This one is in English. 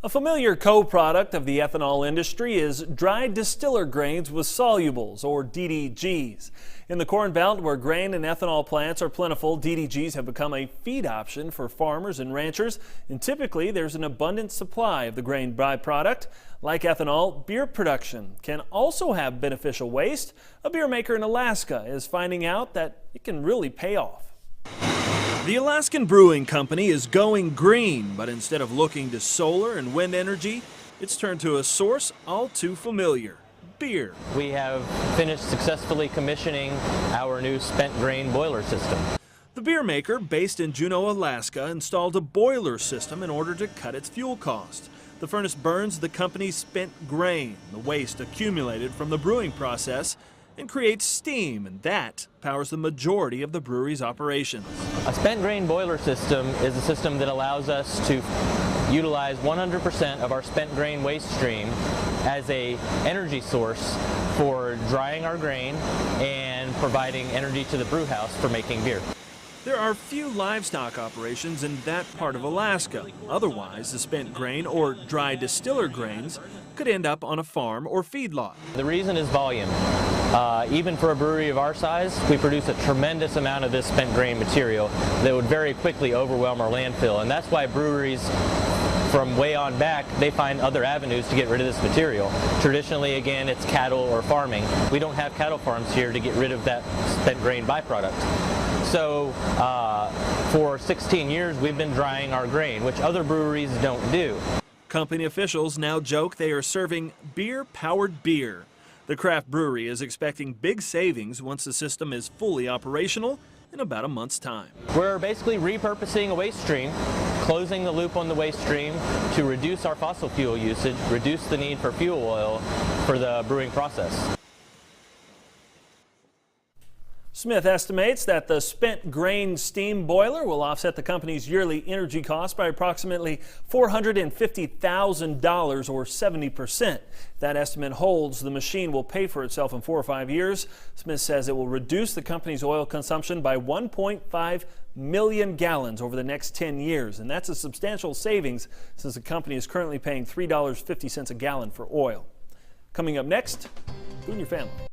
A familiar co-product of the ethanol industry is dried distiller grains with solubles, or DDGs. In the Corn Belt, where grain and ethanol plants are plentiful, DDGs have become a feed option for farmers and ranchers, and typically there's an abundant supply of the grain byproduct. Like ethanol, beer production can also have beneficial waste. A beer maker in Alaska is finding out that it can really pay off. The Alaskan Brewing Company is going green, but instead of looking to solar and wind energy, it's turned to a source all too familiar: beer. We have finished successfully commissioning our new spent grain boiler system. The beer maker, based in Juneau, Alaska, installed a boiler system in order to cut its fuel cost. The furnace burns the company's spent grain, the waste accumulated from the brewing process, and creates steam, and that powers the majority of the brewery's operations. A spent grain boiler system is a system that allows us to utilize 100% of our spent grain waste stream as an energy source for drying our grain and providing energy to the brew house for making beer. There are few livestock operations in that part of Alaska. Otherwise, the spent grain, or dry distiller grains, could end up on a farm or feedlot. The reason is volume. Even for a brewery of our size, we produce a tremendous amount of this spent grain material that would very quickly overwhelm our landfill, and that's why breweries from way on back, they find other avenues to get rid of this material. Traditionally, again, it's cattle or farming. We don't have cattle farms here to get rid of that spent grain byproduct. So for 16 years, we've been drying our grain, which other breweries don't do. Company officials now joke they are serving beer-powered beer. The craft brewery is expecting big savings once the system is fully operational in about a month's time. We're basically repurposing a waste stream, closing the loop on the waste stream to reduce our fossil fuel usage, reduce the need for fuel oil for the brewing process. Smith estimates that the spent grain steam boiler will offset the company's yearly energy costs by approximately $450,000 or 70%. If that estimate holds, the machine will pay for itself in 4 or 5 years. Smith says it will reduce the company's oil consumption by 1.5 million gallons over the next 10 years, and that's a substantial savings since the company is currently paying $3.50 a gallon for oil. Coming up next, Who in Your Family?